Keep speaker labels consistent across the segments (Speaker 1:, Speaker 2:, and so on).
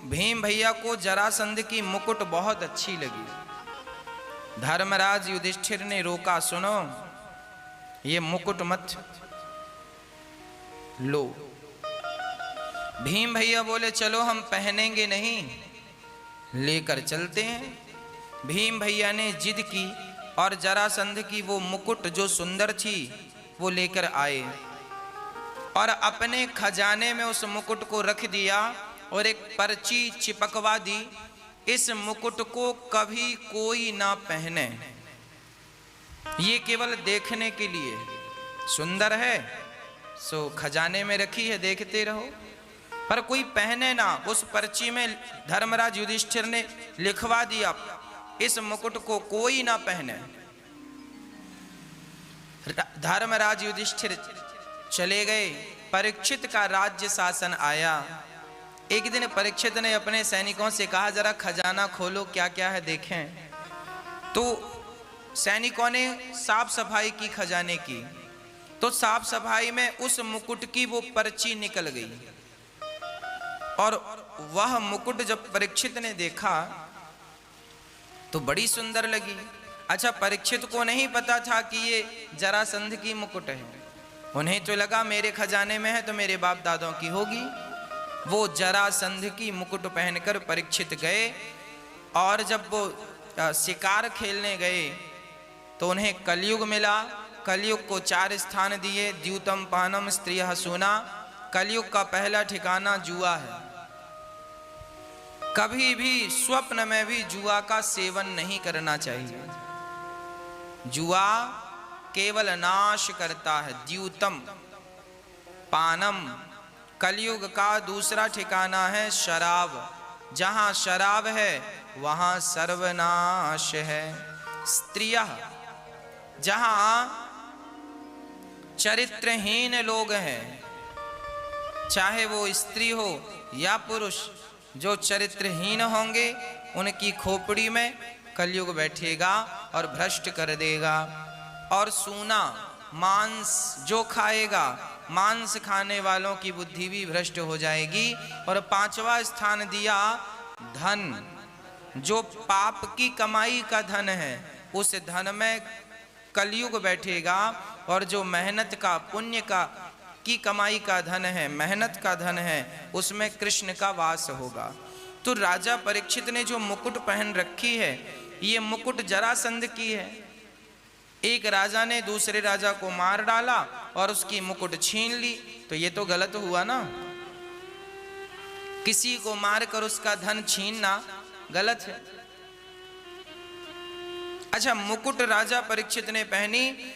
Speaker 1: भीम भैया को जरासंध की मुकुट बहुत अच्छी लगी। धर्मराज युधिष्ठिर ने रोका, सुनो ये मुकुट मत लो। भीम भैया बोले चलो हम पहनेंगे नहीं, लेकर चलते हैं। भीम भैया ने जिद की और जरासंध की वो मुकुट जो सुंदर थी वो लेकर आए और अपने खजाने में उस मुकुट को रख दिया और एक पर्ची चिपकवा दी, इस मुकुट को कभी कोई ना पहने, ये केवल देखने के लिए सुंदर है, सो खजाने में रखी है, देखते रहो, पर कोई पहने ना। उस पर्ची में धर्मराज युधिष्ठिर ने लिखवा दिया, इस मुकुट को कोई ना पहने। धर्मराज युधिष्ठिर चले गए। परीक्षित का राज्य शासन आया। एक दिन परीक्षित ने अपने सैनिकों से कहा, जरा खजाना खोलो, क्या क्या है देखें। तो सैनिकों ने साफ सफाई की खजाने की, तो साफ सफाई में उस मुकुट की वो पर्ची निकल गई और वह मुकुट जब परीक्षित ने देखा तो बड़ी सुंदर लगी। अच्छा, परीक्षित को नहीं पता था कि ये जरासंध की मुकुट है, उन्हें तो लगा मेरे खजाने में है तो मेरे बाप दादों की होगी। वो जरासंध की मुकुट पहनकर परीक्षित गए और जब वो शिकार खेलने गए तो उन्हें कलयुग मिला। कलयुग को 4 स्थान दिए, द्यूतम पानम स्त्रियः सूना। कलयुग का पहला ठिकाना जुआ है। कभी भी स्वप्न में भी जुआ का सेवन नहीं करना चाहिए। जुआ केवल नाश करता है। द्यूतम पानम, कलयुग का दूसरा ठिकाना है शराब। जहां शराब है वहां सर्वनाश है। स्त्रियः, जहां चरित्रहीन लोग हैं, चाहे वो स्त्री हो या पुरुष, जो चरित्रहीन होंगे उनकी खोपड़ी में कलयुग बैठेगा और भ्रष्ट कर देगा। और सूना, मांस जो खाएगा, मांस खाने वालों की बुद्धि भी भ्रष्ट हो जाएगी। और 5वां स्थान दिया धन, जो पाप की कमाई का धन है उस धन में कलयुग बैठेगा। और जो मेहनत का, पुण्य का की कमाई का धन है, मेहनत का धन है, उसमें कृष्ण का वास होगा। तो राजा परीक्षित ने जो मुकुट पहन रखी है, ये मुकुट जरासंध की है। एक राजा ने दूसरे राजा को मार डाला और उसकी मुकुट छीन ली, तो ये तो गलत हुआ ना। किसी को मारकर उसका धन छीनना गलत है। अच्छा, मुकुट राजा परीक्षित ने पहनी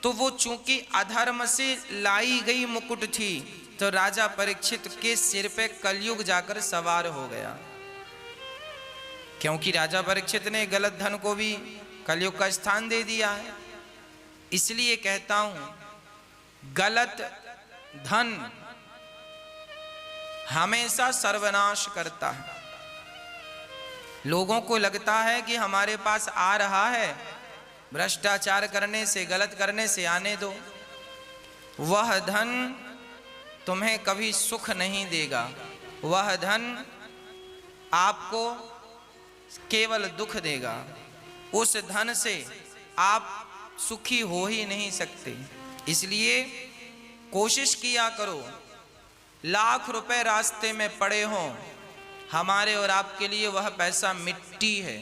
Speaker 1: तो वो चूंकि अधर्म से लाई गई मुकुट थी, तो राजा परीक्षित के सिर पे कलयुग जाकर सवार हो गया। क्योंकि राजा परीक्षित ने गलत धन को भी कलयुग का स्थान दे दिया है। इसलिए कहता हूं, गलत धन हमेशा सर्वनाश करता है। लोगों को लगता है कि हमारे पास आ रहा है, भ्रष्टाचार करने से, गलत करने से आने दो। वह धन तुम्हें कभी सुख नहीं देगा। वह धन आपको केवल दुख देगा। उस धन से आप सुखी हो ही नहीं सकते। इसलिए कोशिश किया करो, लाख रुपए रास्ते में पड़े हों, हमारे और आपके लिए वह पैसा मिट्टी है।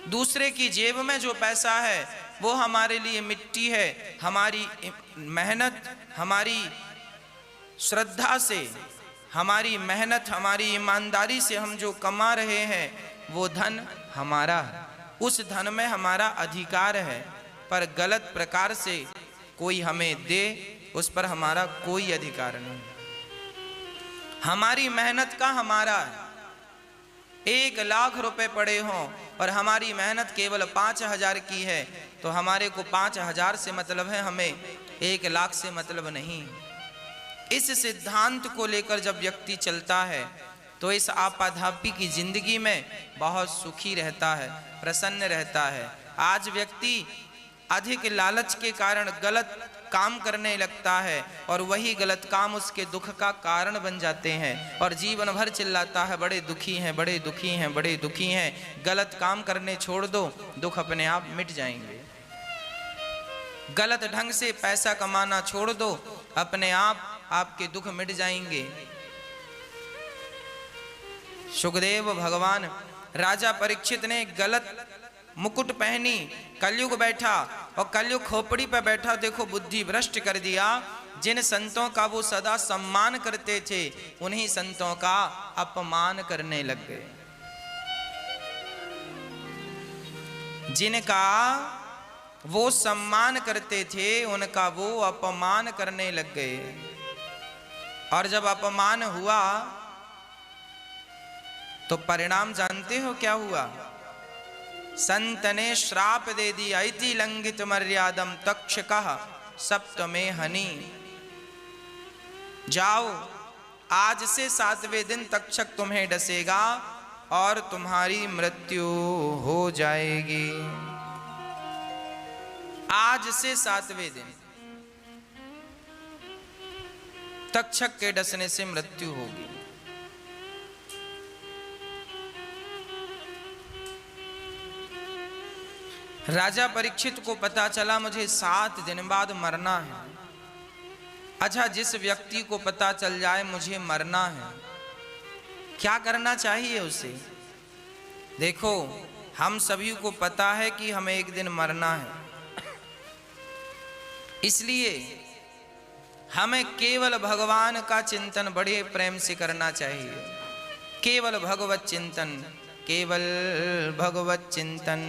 Speaker 1: दूसरे की जेब में जो पैसा है वो हमारे लिए मिट्टी है। हमारी मेहनत, हमारी श्रद्धा से, हमारी मेहनत, हमारी ईमानदारी से हम जो कमा रहे हैं वो धन हमारा है। उस धन में हमारा अधिकार है, पर गलत प्रकार से कोई हमें दे, उस पर हमारा कोई अधिकार नहीं। हमारी मेहनत का हमारा है। 1 लाख रुपए पड़े हों और हमारी मेहनत केवल 5,000 की है, तो हमारे को 5,000 से मतलब है, हमें 1 लाख से मतलब नहीं। इस सिद्धांत को लेकर जब व्यक्ति चलता है तो इस आपाधापी की जिंदगी में बहुत सुखी रहता है, प्रसन्न रहता है। आज व्यक्ति अधिक लालच के कारण गलत काम करने लगता है और वही गलत काम उसके दुख का कारण बन जाते हैं और जीवन भर चिल्लाता है बड़े दुखी हैं, बड़े दुखी हैं, बड़े दुखी हैं। गलत काम करने छोड़ दो, दुख अपने आप मिट जाएंगे। गलत ढंग से पैसा कमाना छोड़ दो, अपने आप आपके दुख मिट जाएंगे। सुखदेव भगवान, राजा परीक्षित ने गलत मुकुट पहनी, कलयुग बैठा और कलयुग खोपड़ी पर बैठा, देखो बुद्धि भ्रष्ट कर दिया। जिन संतों का वो सदा सम्मान करते थे उन्हीं संतों का अपमान करने लग गए। जिनका वो सम्मान करते थे उनका वो अपमान करने लग गए। और जब अपमान हुआ तो परिणाम जानते हो क्या हुआ? संत ने श्राप दे दिया, इति लंघित मर्यादम तक्षकः सप्तमे हनि। जाओ, आज से 7वें दिन तक्षक तुम्हें डसेगा और तुम्हारी मृत्यु हो जाएगी। आज से 7वें दिन तक्षक के डसने से मृत्यु होगी। राजा परीक्षित को पता चला मुझे 7 दिन बाद मरना है। अच्छा, जिस व्यक्ति को पता चल जाए मुझे मरना है, क्या करना चाहिए उसे? देखो, हम सभी को पता है कि हमें एक दिन मरना है, इसलिए हमें केवल भगवान का चिंतन बड़े प्रेम से करना चाहिए। केवल भगवत चिंतन, केवल भगवत चिंतन।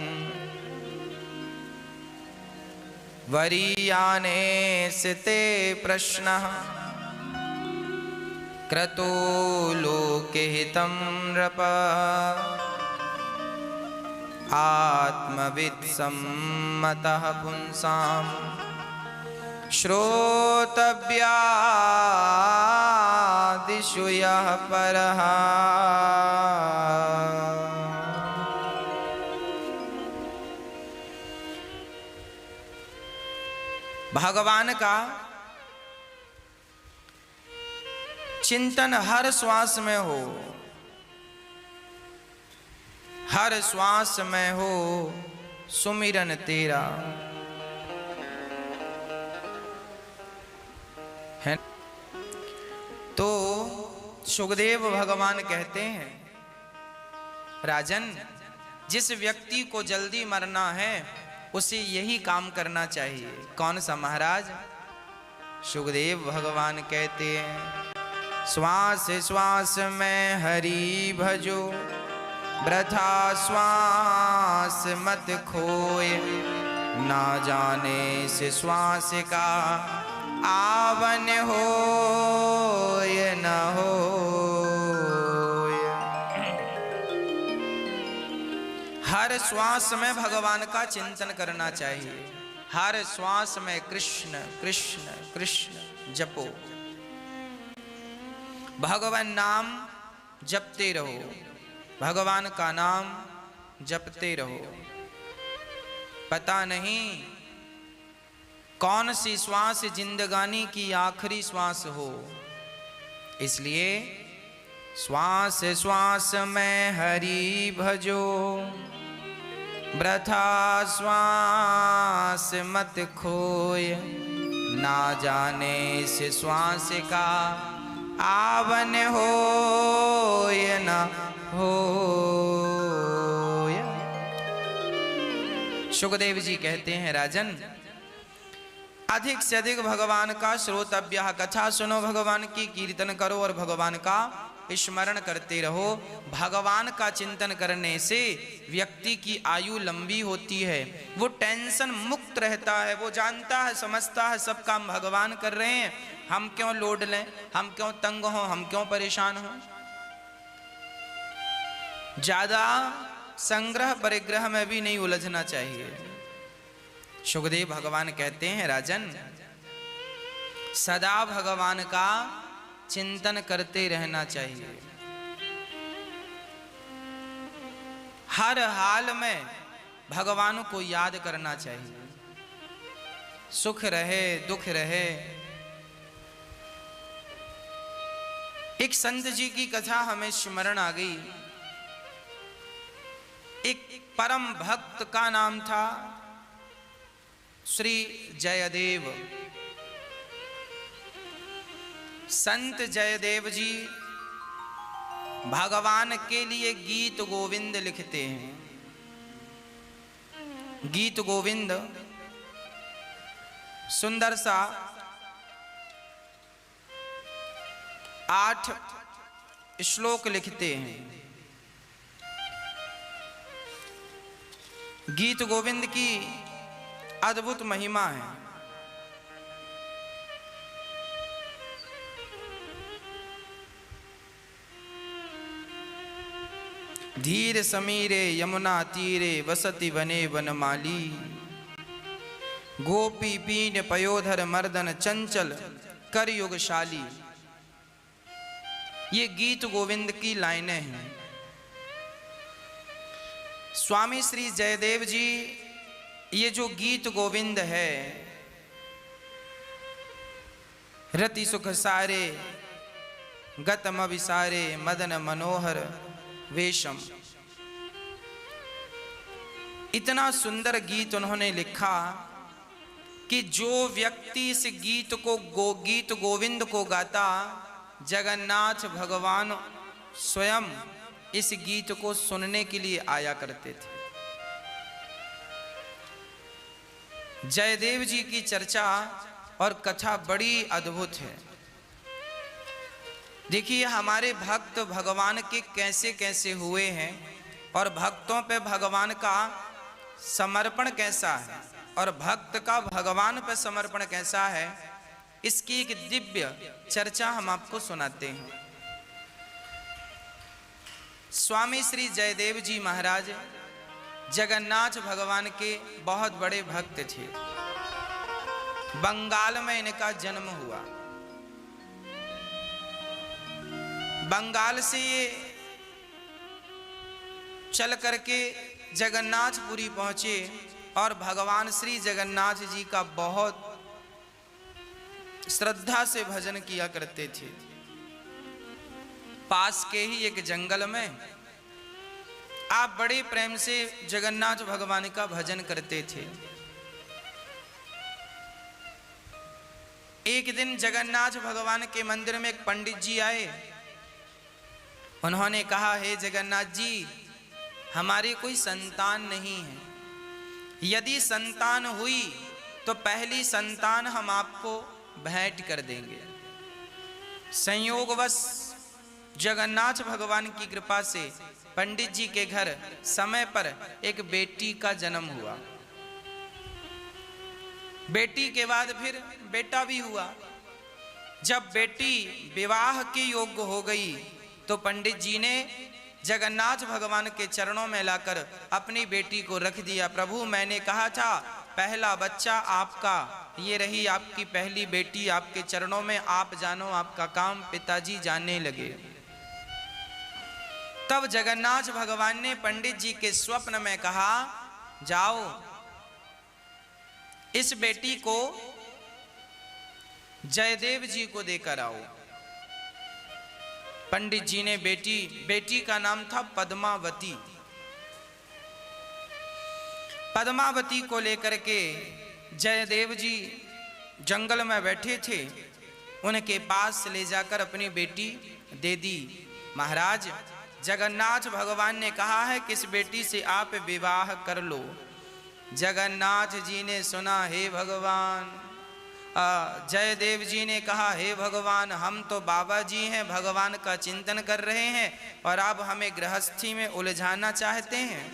Speaker 1: वरीयाने सिते प्रश्नः क्रतो लोके हितं नृप। आत्मवित् सम्मतः पुंसाम् श्रोतव्यादिषु यः परः। भगवान का चिंतन हर श्वास में हो, हर श्वास में हो सुमिरन तेरा है। तो सुखदेव भगवान कहते हैं, राजन, जिस व्यक्ति को जल्दी मरना है उसे यही काम करना चाहिए। कौन सा महाराज? सुखदेव भगवान कहते हैं, श्वास श्वास में हरि भजो, वृथा श्वास मत खोए। ना जाने से श्वास का आवन हो न हो। हर श्वास में भगवान का चिंतन करना चाहिए। हर श्वास में कृष्ण कृष्ण कृष्ण जपो, भगवान नाम जपते रहो, भगवान का नाम जपते रहो। पता नहीं कौन सी श्वास जिंदगानी की आखिरी श्वास हो, इसलिए श्वास श्वास में हरि भजो, वृथा श्वास मत खोय। ना जाने से श्वास का आवन हो न हो। सुखदेव जी कहते हैं, राजन, अधिक से अधिक भगवान का श्रोतव्य, कथा सुनो, भगवान की कीर्तन करो और भगवान का स्मरण करते रहो। भगवान का चिंतन करने से व्यक्ति की आयु लंबी होती है, वो टेंशन मुक्त रहता है, वो जानता है, समझता है सब काम भगवान कर रहे हैं, हम क्यों लोड लें, हम क्यों तंग हों, हम क्यों परेशान हों। ज्यादा संग्रह परिग्रह में भी नहीं उलझना चाहिए। सुखदेव भगवान कहते हैं, राजन, सदा भगवान का चिंतन करते रहना चाहिए। हर हाल में भगवान को याद करना चाहिए। सुख रहे दुख रहे। एक संत जी की कथा हमें स्मरण आ गई। एक परम भक्त का नाम था श्री जयदेव। संत जयदेव जी भगवान के लिए गीत गोविंद लिखते हैं। गीत गोविंद सुंदर सा 8 श्लोक लिखते हैं। गीत गोविंद की अद्भुत महिमा है। धीर समीरे यमुना तीरे वसति वने वनमाली। गोपी पीन पयोधर मर्दन चंचल कर युगशाली। ये गीत गोविंद की लाइनें हैं। स्वामी श्री जयदेव जी ये जो गीत गोविंद है, रति सुख सारे गतम विसारे मदन मनोहर वेशम। इतना सुंदर गीत उन्होंने लिखा कि जो व्यक्ति इस गीत गोविंद को गाता, जगन्नाथ भगवान स्वयं इस गीत को सुनने के लिए आया करते थे। जयदेव जी की चर्चा और कथा बड़ी अद्भुत है। देखिए हमारे भक्त भगवान के कैसे कैसे हुए हैं और भक्तों पे भगवान का समर्पण कैसा है और भक्त का भगवान पे समर्पण कैसा है, इसकी एक दिव्य चर्चा हम आपको सुनाते हैं। स्वामी श्री जयदेव जी महाराज जगन्नाथ भगवान के बहुत बड़े भक्त थे। बंगाल में इनका जन्म हुआ। बंगाल से ये चल करके जगन्नाथपुरी पहुंचे और भगवान श्री जगन्नाथ जी का बहुत श्रद्धा से भजन किया करते थे। पास के ही एक जंगल में आप बड़े प्रेम से जगन्नाथ भगवान का भजन करते थे। एक दिन जगन्नाथ भगवान के मंदिर में एक पंडित जी आए। उन्होंने कहा, हे जगन्नाथ जी, हमारी कोई संतान नहीं है। यदि संतान हुई तो पहली संतान हम आपको भेंट कर देंगे। संयोगवश जगन्नाथ भगवान की कृपा से पंडित जी के घर समय पर एक बेटी का जन्म हुआ। बेटी के बाद फिर बेटा भी हुआ। जब बेटी विवाह के योग्य हो गई तो पंडित जी ने जगन्नाथ भगवान के चरणों में लाकर अपनी बेटी को रख दिया। प्रभु, मैंने कहा था पहला बच्चा आपका, ये रही आपकी पहली बेटी आपके चरणों में, आप जानो आपका काम। पिताजी जानने लगे। तब जगन्नाथ भगवान ने पंडित जी के स्वप्न में कहा, जाओ इस बेटी को जयदेव जी को देकर आओ। पंडित जी ने बेटी का नाम था पद्मावती। पद्मावती को लेकर के जयदेव जी जंगल में बैठे थे। उनके पास ले जाकर अपनी बेटी दे दी। महाराज, जगन्नाथ भगवान ने कहा है कि इस बेटी से आप विवाह कर लो। जगन्नाथ जी ने सुना, हे भगवान। जयदेव जी ने कहा, हे भगवान, हम तो बाबा जी हैं, भगवान का चिंतन कर रहे हैं और आप हमें गृहस्थी में उलझाना चाहते हैं।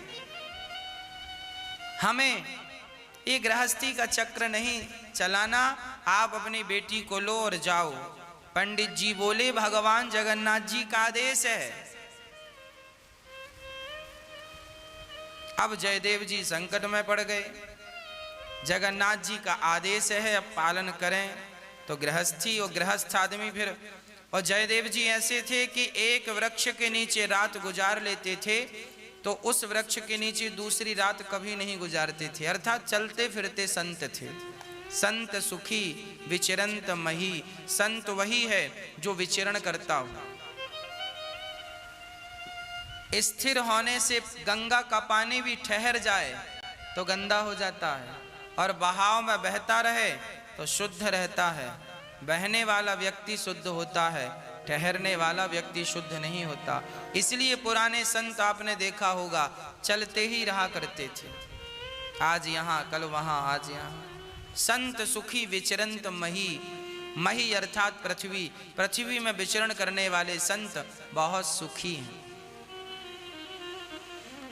Speaker 1: हमें ये गृहस्थी का चक्र नहीं चलाना। आप अपनी बेटी को लो और जाओ। पंडित जी बोले, भगवान जगन्नाथ जी का आदेश है। अब जयदेव जी संकट में पड़ गए। जगन्नाथ जी का आदेश है, अब पालन करें। तो गृहस्थी और गृहस्थ आदमी फिर, और जयदेव जी ऐसे थे कि एक वृक्ष के नीचे रात गुजार लेते थे तो उस वृक्ष के नीचे दूसरी रात कभी नहीं गुजारते थे। अर्थात चलते फिरते संत थे। संत सुखी विचरंत मही। संत वही है जो विचरण करता हो। स्थिर होने से गंगा का पानी भी ठहर जाए तो गंदा हो जाता है, और बहाव में बहता रहे तो शुद्ध रहता है। बहने वाला व्यक्ति शुद्ध होता है, ठहरने वाला व्यक्ति शुद्ध नहीं होता। इसलिए पुराने संत आपने देखा होगा चलते ही रहा करते थे, आज यहाँ कल वहाँ, आज यहाँ। संत सुखी विचरंत मही। मही अर्थात पृथ्वी, पृथ्वी में विचरण करने वाले संत बहुत सुखी हैं।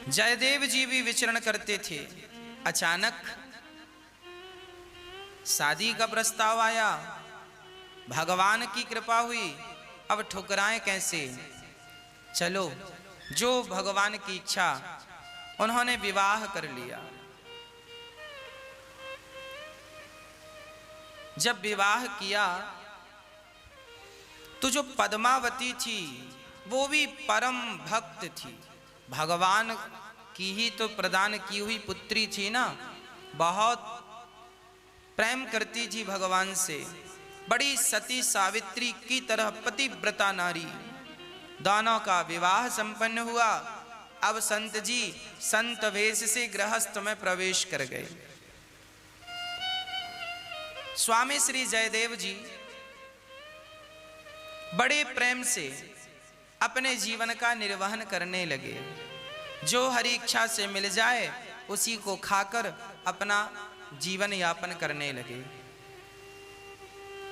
Speaker 1: जयदेव जी भी विचरण करते थे। अचानक शादी का प्रस्ताव आया, भगवान की कृपा हुई, अब ठुकराएं कैसे? चलो, जो भगवान की इच्छा, उन्होंने विवाह कर लिया। जब विवाह किया तो जो पद्मावती थी वो भी परम भक्त थी, भगवान की ही तो प्रदान की हुई पुत्री थी ना, बहुत प्रेम करती थी भगवान से, बड़ी सती सावित्री की तरह पतिव्रता नारी। दोनों का विवाह संपन्न हुआ। अब संत जी संत वेश से गृहस्थ में प्रवेश कर गए। स्वामी श्री जयदेव जी बड़े प्रेम से अपने जीवन का निर्वहन करने लगे। जो हरि इच्छा से मिल जाए उसी को खाकर अपना जीवन यापन करने लगे।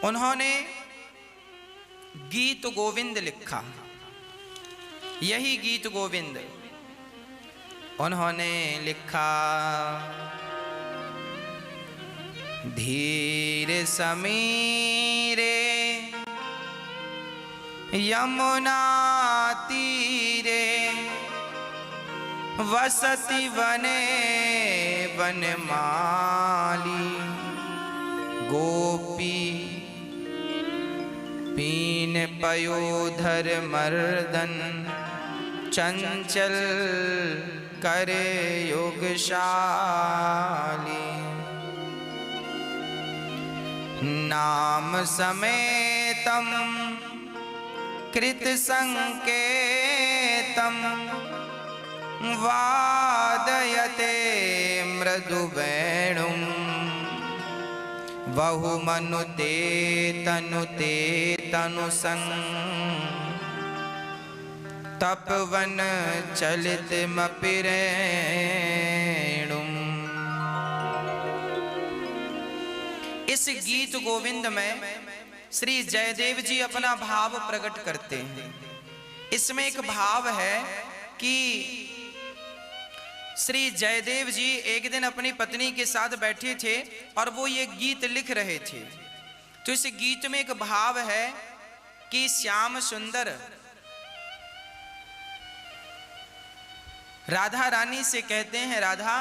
Speaker 1: उन्होंने गीत गोविंद लिखा। यही गीत गोविंद उन्होंने लिखा। धीर समीरे यमुना तीरे वसति वने वनमाली। गोपी पीन पयोधर मर्दन चंचल करे योगशाली। नाम समेतम कृत संकेतम वादयते मृदु वेणुं। बहुमनुते तनुते तनुसंग तपवन चलितमपि रेणुम्। इस गीत गोविंद में श्री जयदेव जी अपना भाव प्रकट करते हैं। इसमें एक भाव है कि श्री जयदेव जी एक दिन अपनी पत्नी के साथ बैठे थे और वो ये गीत लिख रहे थे। तो इस गीत में एक भाव है कि श्याम सुंदर राधा रानी से कहते हैं, राधा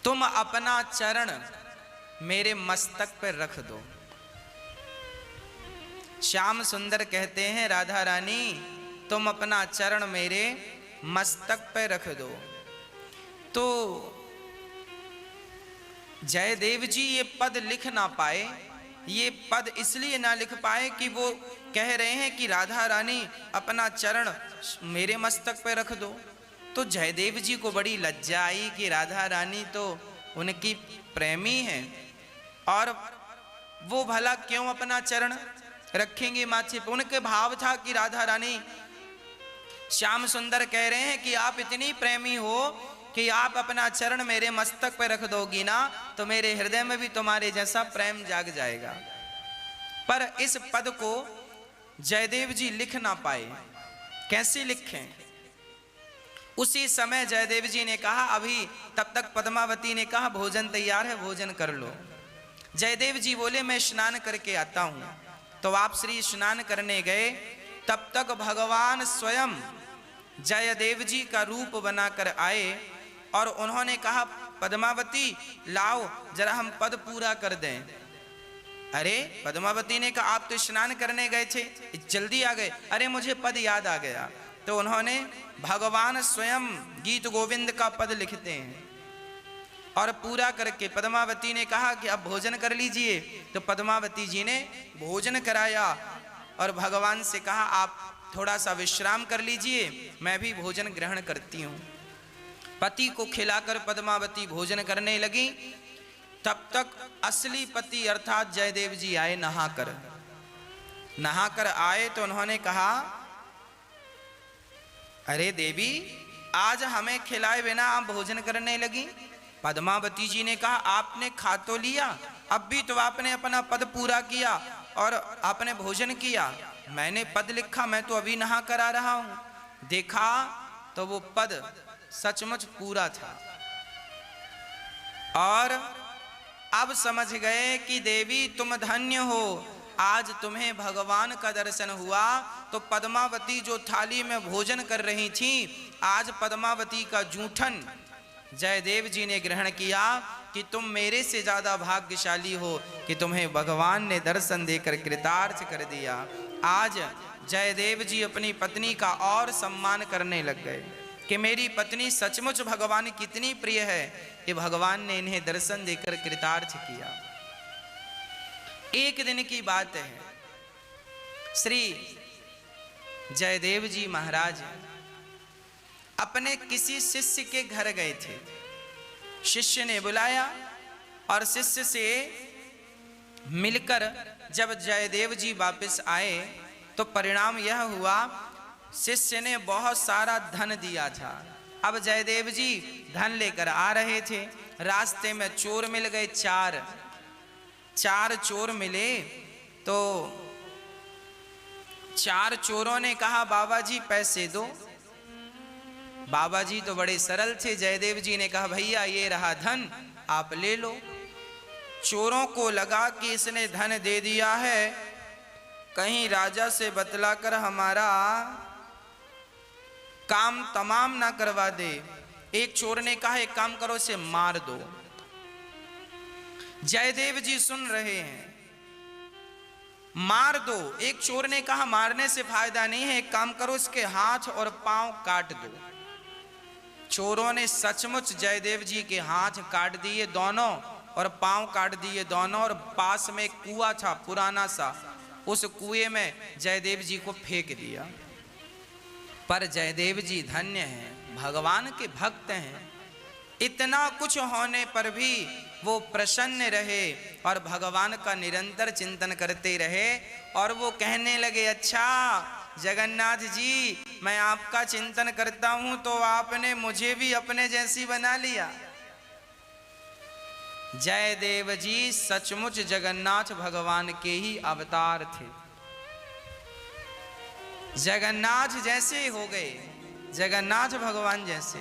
Speaker 1: तुम अपना चरण मेरे मस्तक पर रख दो। श्याम सुंदर कहते हैं, राधा रानी तुम अपना चरण मेरे मस्तक पर रख दो। तो जयदेव जी ये पद लिख ना पाए। ये पद इसलिए ना लिख पाए कि वो कह रहे हैं कि राधा रानी अपना चरण मेरे मस्तक पर रख दो। तो जयदेव जी को बड़ी लज्जा आई कि राधा रानी तो उनकी प्रेमी है और वो भला क्यों अपना चरण रखेंगे माथे पर। उनके भाव था कि राधा रानी, श्याम सुंदर कह रहे हैं कि आप इतनी प्रेमी हो कि आप अपना चरण मेरे मस्तक पर रख दोगी ना तो मेरे हृदय में भी तुम्हारे जैसा प्रेम जाग जाएगा। पर इस पद को जयदेव जी लिख ना पाए। कैसे लिखें? उसी समय जयदेव जी ने कहा, अभी तब तक पद्मावती ने कहा भोजन तैयार है, भोजन कर लो। जयदेव जी बोले मैं स्नान करके आता हूं। तो आप श्री स्नान करने गए, तब तक भगवान स्वयं जयदेव जी का रूप बनाकर आए और उन्होंने कहा पद्मावती लाओ जरा हम पद पूरा कर दें। अरे पद्मावती ने कहा आप तो स्नान करने गए थे, जल्दी आ गए। अरे मुझे पद याद आ गया। तो उन्होंने भगवान स्वयं गीत गोविंद का पद लिखते हैं। और पूरा करके पद्मावती ने कहा कि अब भोजन कर लीजिए। तो पद्मावती जी ने भोजन कराया और भगवान से कहा आप थोड़ा सा विश्राम कर लीजिए, मैं भी भोजन ग्रहण करती हूँ। पति को खिलाकर पद्मावती भोजन करने लगी। तब तक असली पति अर्थात जयदेव जी आए नहाकर। नहाकर आए तो उन्होंने कहा, अरे देवी, आज हमें खिलाए बिना आप भोजन करने लगी। पद्मावती जी ने कहा, आपने खा तो लिया, अब भी तो आपने अपना पद पूरा किया और आपने भोजन किया। मैंने पद लिखा, मैं तो अभी नहा कर आ रहा हूं। देखा तो वो पद सचमुच पूरा था। और अब समझ गए कि देवी तुम धन्य हो, आज तुम्हें भगवान का दर्शन हुआ। तो पद्मावती जो थाली में भोजन कर रही थी, आज पद्मावती का जूठन जयदेव जी ने ग्रहण किया कि तुम मेरे से ज्यादा भाग्यशाली हो कि तुम्हें भगवान ने दर्शन देकर कृतार्थ कर दिया। आज जयदेव जी अपनी पत्नी का और सम्मान करने लग गए कि मेरी पत्नी सचमुच भगवान कितनी प्रिय है कि भगवान ने इन्हें दर्शन देकर कृतार्थ किया। एक दिन की बात है, श्री जयदेव जी महाराज अपने किसी शिष्य के घर गए थे। शिष्य ने बुलाया और शिष्य से मिलकर जब जयदेव जी वापस आए तो परिणाम यह हुआ, शिष्य ने बहुत सारा धन दिया था। अब जयदेव जी धन लेकर आ रहे थे, रास्ते में चोर मिल गए। चार चोर मिले तो चार चोरों ने कहा, बाबा जी पैसे दो। बाबा जी तो बड़े सरल थे। जयदेव जी ने कहा, भैया ये रहा धन, आप ले लो। चोरों को लगा कि इसने धन दे दिया है, कहीं राजा से बतलाकर हमारा काम तमाम ना करवा दे। एक चोर ने कहा, एक काम करो, इसे मार दो। जयदेव जी सुन रहे हैं, मार दो। एक चोर ने कहा, मारने से फायदा नहीं है, एक काम करो, इसके हाथ और पांव काट दो। चोरों ने सचमुच जयदेव जी के हाथ काट दिए दोनों और पांव काट दिए दोनों, और पास में एक कुआं था पुराना सा, उस कुएं में जयदेव जी को फेंक दिया। पर जयदेव जी धन्य हैं, भगवान के भक्त हैं। इतना कुछ होने पर भी वो प्रसन्न रहे और भगवान का निरंतर चिंतन करते रहे। और वो कहने लगे, अच्छा जगन्नाथ जी, मैं आपका चिंतन करता हूं तो आपने मुझे भी अपने जैसी बना लिया। जयदेव जी सचमुच जगन्नाथ भगवान के ही अवतार थे। जगन्नाथ जैसे हो गए, जगन्नाथ भगवान जैसे।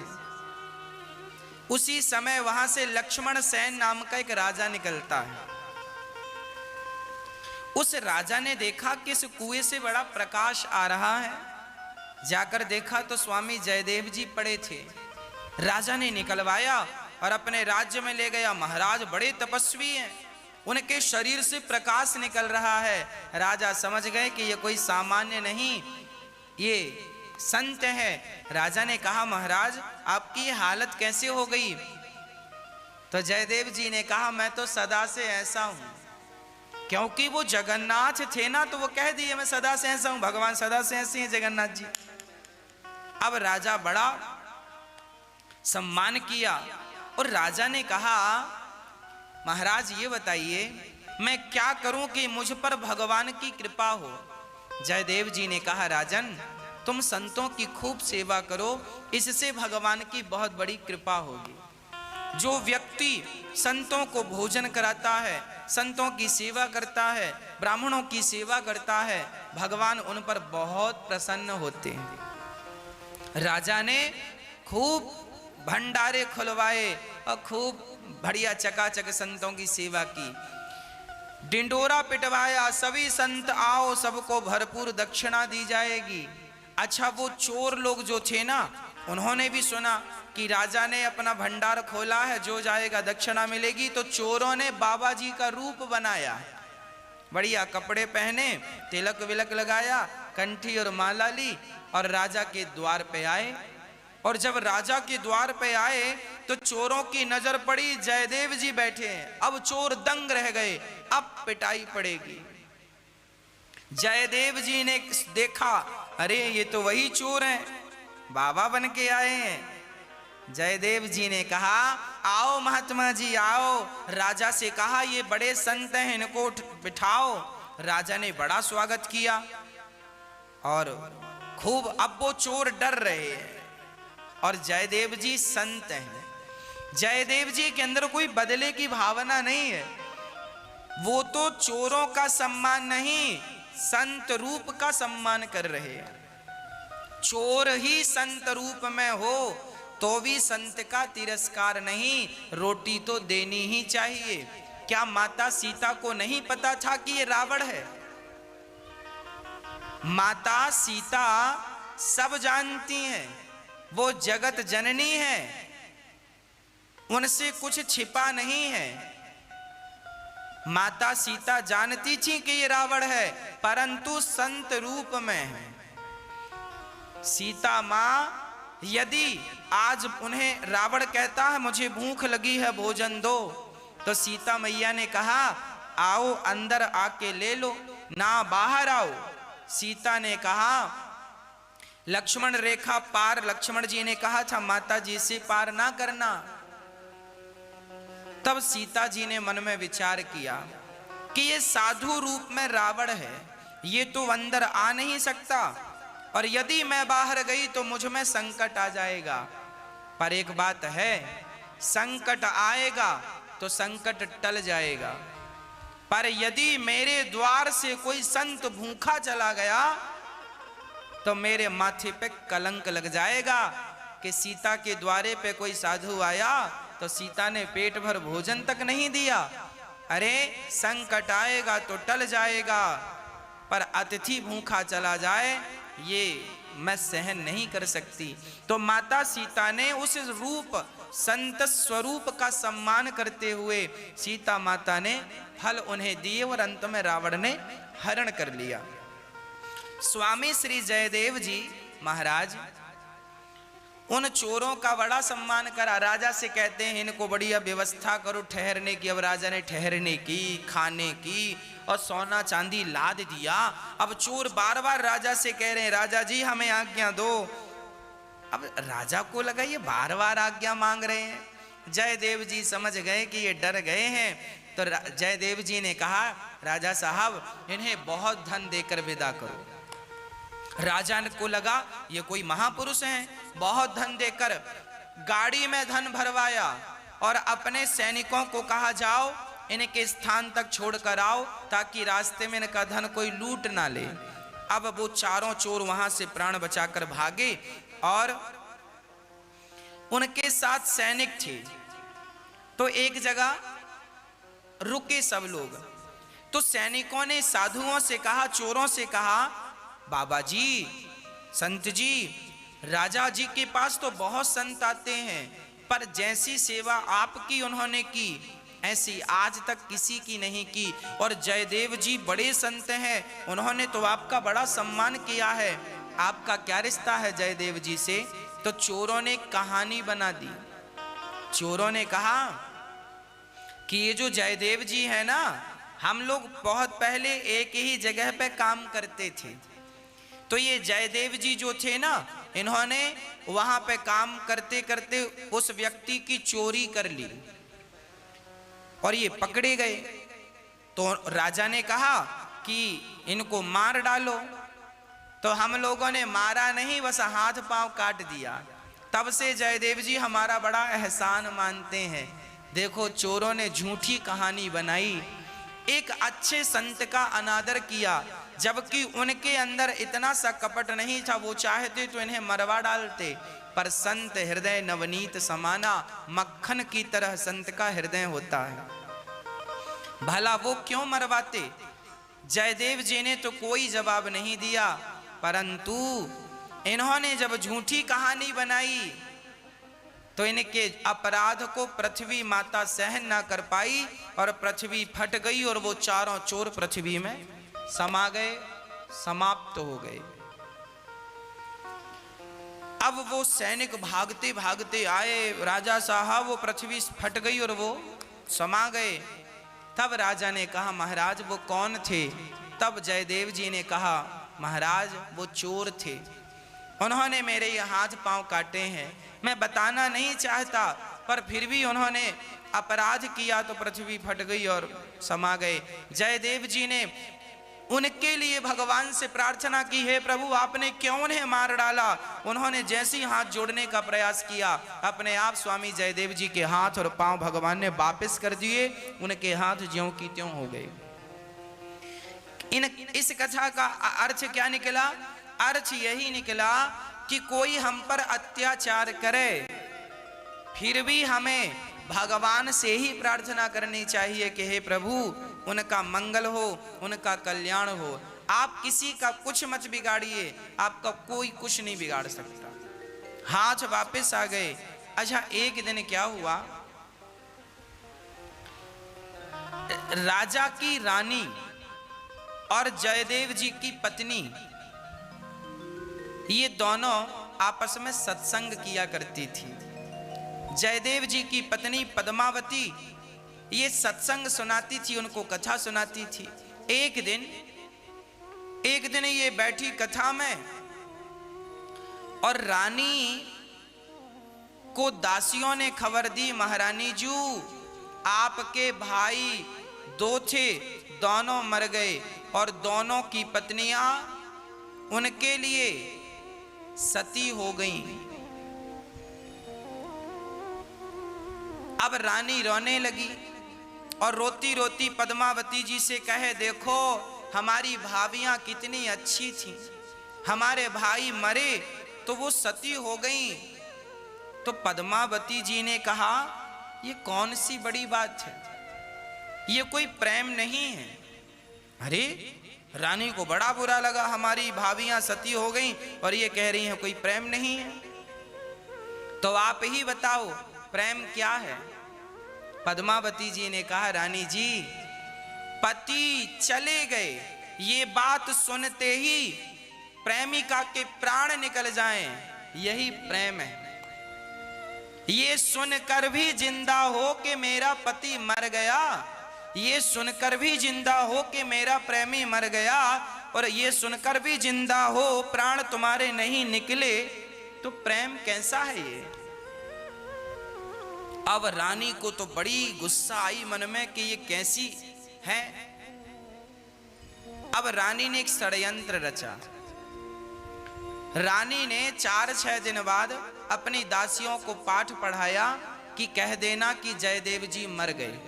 Speaker 1: उसी समय वहां से लक्ष्मण सेन नाम का एक राजा निकलता है। उस राजा ने देखा कि इस कुएं से बड़ा प्रकाश आ रहा है। जाकर देखा तो स्वामी जयदेव जी पड़े थे। राजा ने निकलवाया और अपने राज्य में ले गया। महाराज बड़े तपस्वी हैं, उनके शरीर से प्रकाश निकल रहा है। राजा समझ गए कि ये कोई सामान्य नहीं, ये संत है। राजा ने कहा, महाराज आपकी ये हालत कैसे हो गई? तो जयदेव जी ने कहा, मैं तो सदा से ऐसा हूं। क्योंकि वो जगन्नाथ थे ना, तो वो कह दिए मैं सदा से ऐसा हूं, भगवान सदा से ऐसे हैं जगन्नाथ जी। अब राजा बड़ा सम्मान किया और राजा ने कहा, महाराज ये बताइए मैं क्या करूं कि मुझ पर भगवान की कृपा हो? जयदेव जी ने कहा, राजन तुम संतों की खूब सेवा करो, इससे भगवान की बहुत बड़ी कृपा होगी। जो व्यक्ति संतों को भोजन कराता है, संतों की सेवा करता है, ब्राह्मणों की सेवा करता है, भगवान उन पर बहुत प्रसन्न होते हैं। राजा ने खूब भंडारे खुलवाए और खूब बढ़िया चकाचक संतों की सेवा की। डिंडोरा पिटवाया, सभी संत आओ, सबको भरपूर दक्षिणा दी जाएगी। अच्छा, वो चोर लोग जो थे ना, उन्होंने भी सुना कि राजा ने अपना भंडार खोला है, जो जाएगा दक्षिणा मिलेगी। तो चोरों ने बाबा जी का रूप बनाया, बढ़िया कपड़े पहने, तिलक विलक लगाया, कंठी और माला ली और राजा के द्वार पे आए। और जब राजा के द्वार पे आए तो चोरों की नजर पड़ी जयदेव जी बैठे हैं। अब चोर दंग रह गए, अब पिटाई पड़ेगी। जयदेव जी ने देखा, अरे ये तो वही चोर हैं, बाबा बन के आए हैं। जयदेव जी ने कहा, आओ महात्मा जी आओ। राजा से कहा, ये बड़े संत हैं, इनको बिठाओ। राजा ने बड़ा स्वागत किया और खूब, अब वो चोर डर रहे हैं और जयदेव जी संत हैं। जयदेव जी के अंदर कोई बदले की भावना नहीं है। वो तो चोरों का सम्मान नहीं, संत रूप का सम्मान कर रहे हैं। चोर ही संत रूप में हो तो भी संत का तिरस्कार नहीं, रोटी तो देनी ही चाहिए। क्या माता सीता को नहीं पता था कि ये रावण है? माता सीता सब जानती हैं, वो जगत जननी है, उनसे कुछ छिपा नहीं है। माता सीता जानती थी कि ये रावण है, परंतु संत रूप में है। सीता मां यदि आज उन्हें रावण कहता है मुझे भूख लगी है भोजन दो, तो सीता मैया ने कहा आओ अंदर आके ले लो, ना बाहर आओ। सीता ने कहा लक्ष्मण रेखा पार, लक्ष्मण जी ने कहा था माता जी से पार ना करना। तब सीता जी ने मन में विचार किया कि ये साधु रूप में रावण है, ये तो अंदर आ नहीं सकता, और यदि मैं बाहर गई तो मुझ में संकट आ जाएगा। पर एक बात है, संकट आएगा तो संकट टल जाएगा, पर यदि मेरे द्वार से कोई संत भूखा चला गया तो मेरे माथे पे कलंक लग जाएगा कि सीता के द्वारे पे कोई साधु आया तो सीता ने पेट भर भोजन तक नहीं दिया। अरे संकट आएगा तो टल जाएगा, पर अतिथि भूखा चला जाए ये मैं सहन नहीं कर सकती। तो माता सीता ने उस रूप संत स्वरूप का सम्मान करते हुए सीता माता ने फल उन्हें दिए और अंत में रावण ने हरण कर लिया। स्वामी श्री जयदेव जी महाराज उन चोरों का बड़ा सम्मान करा। राजा से कहते हैं इनको बढ़िया व्यवस्था करो ठहरने की। अब राजा ने ठहरने की, खाने की और सोना चांदी लाद दिया। अब चोर बार बार राजा से कह रहे हैं राजा जी हमें आज्ञा दो। अब राजा को लगा ये बार बार आज्ञा मांग रहे हैं। जयदेव जी समझ गए कि ये डर गए हैं, तो जयदेव जी ने कहा राजा साहब इन्हें बहुत धन देकर विदा करो। राजा को लगा ये कोई महापुरुष हैं, बहुत धन देकर गाड़ी में धन भरवाया और अपने सैनिकों को कहा जाओ इनके स्थान तक छोड़ कर आओ ताकि रास्ते में इनका धन कोई लूट ना ले। अब वो चारों चोर वहां से प्राण बचाकर भागे और उनके साथ सैनिक थे। तो एक जगह रुके सब लोग। तो सैनिकों ने साधुओं से कहा, चोरों से कहा बाबा जी, संत जी, राजा जी के पास तो बहुत संत आते हैं, पर जैसी सेवा आपकी उन्होंने की ऐसी आज तक किसी की नहीं की। और जयदेव जी बड़े संत हैं, उन्होंने तो आपका बड़ा सम्मान किया है, आपका क्या रिश्ता है जयदेव जी से? तो चोरों ने कहानी बना दी। चोरों ने कहा कि ये जो जयदेव जी है ना, हम लोग बहुत पहले एक ही जगह पे काम करते थे। तो ये जयदेव जी जो थे ना, इन्होंने वहां पे काम करते करते उस व्यक्ति की चोरी कर ली और ये पकड़े गए। तो राजा ने कहा कि इनको मार डालो। तो हम लोगों ने मारा नहीं, बस हाथ पांव काट दिया। तब से जयदेव जी हमारा बड़ा एहसान मानते हैं। देखो चोरों ने झूठी कहानी बनाई, एक अच्छे संत का अनादर किया, जबकि उनके अंदर इतना सा कपट नहीं था। वो चाहते तो इन्हें मरवा डालते, पर संत हृदय नवनीत समाना, मक्खन की तरह संत का हृदय होता है। भला वो क्यों मरवाते? जयदेव जी ने तो कोई जवाब नहीं दिया, परंतु इन्होंने जब झूठी कहानी बनाई तो इनके अपराध को पृथ्वी माता सहन ना कर पाई और पृथ्वी फट गई और वो चारों चोर पृथ्वी में समा गए, समाप्त हो गए। अब वो सैनिक भागते भागते आए, राजा साहब वो पृथ्वी फट गई और वो समा गए। तब राजा ने कहा महाराज वो कौन थे? तब जयदेव जी ने कहा महाराज वो चोर थे, उन्होंने मेरे ये हाथ पांव काटे हैं। मैं बताना नहीं चाहता, पर फिर भी उन्होंने अपराध किया तो पृथ्वी फट गई और समा गए। जयदेव जी ने उनके लिए भगवान से प्रार्थना की, हे प्रभु आपने क्यों उन्हें मार डाला? उन्होंने जैसे ही हाथ जोड़ने का प्रयास किया, अपने आप स्वामी जयदेव जी के हाथ और पांव भगवान ने वापस कर दिए, उनके हाथ ज्यों की त्यों हो गए। इस कथा का अर्थ क्या निकला? अर्थ यही निकला कि कोई हम पर अत्याचार करे फिर भी हमें भगवान से ही प्रार्थना करनी चाहिए कि हे प्रभु उनका मंगल हो, उनका कल्याण हो। आप किसी का कुछ मत बिगाड़िए, आपका कोई कुछ नहीं बिगाड़ सकता। हाथ वापस आ गए। अच्छा एक दिन क्या हुआ, राजा की रानी और जयदेव जी की पत्नी ये दोनों आपस में सत्संग किया करती थी। जयदेव जी की पत्नी पद्मावती ये सत्संग सुनाती थी, उनको कथा सुनाती थी। एक दिन ये बैठी कथा में और रानी को दासियों ने खबर दी, महारानी जी आपके भाई दो थे, दोनों मर गए और दोनों की पत्नियां उनके लिए सती हो गईं। अब रानी रोने लगी और रोती रोती पद्मावती जी से कहे देखो हमारी भाभियां कितनी अच्छी थीं, हमारे भाई मरे तो वो सती हो गईं। तो पद्मावती जी ने कहा ये कौन सी बड़ी बात है, ये कोई प्रेम नहीं है। अरे रानी को बड़ा बुरा लगा, हमारी भाभियां सती हो गईं और ये कह रही हैं कोई प्रेम नहीं है। तो आप ही बताओ प्रेम क्या है? पद्मावती जी ने कहा रानी जी पति चले गए ये बात सुनते ही प्रेमिका के प्राण निकल जाएं, यही प्रेम है। ये सुनकर भी जिंदा हो कि मेरा पति मर गया, ये सुनकर भी जिंदा हो कि मेरा प्रेमी मर गया, और ये सुनकर भी जिंदा हो प्राण तुम्हारे नहीं निकले, तो प्रेम कैसा है ये? अब रानी को तो बड़ी गुस्सा आई मन में कि ये कैसी है। अब रानी ने एक षड्यंत्र रचा। रानी ने 4-6 दिन बाद अपनी दासियों को पाठ पढ़ाया कि कह देना कि जयदेव जी मर गए।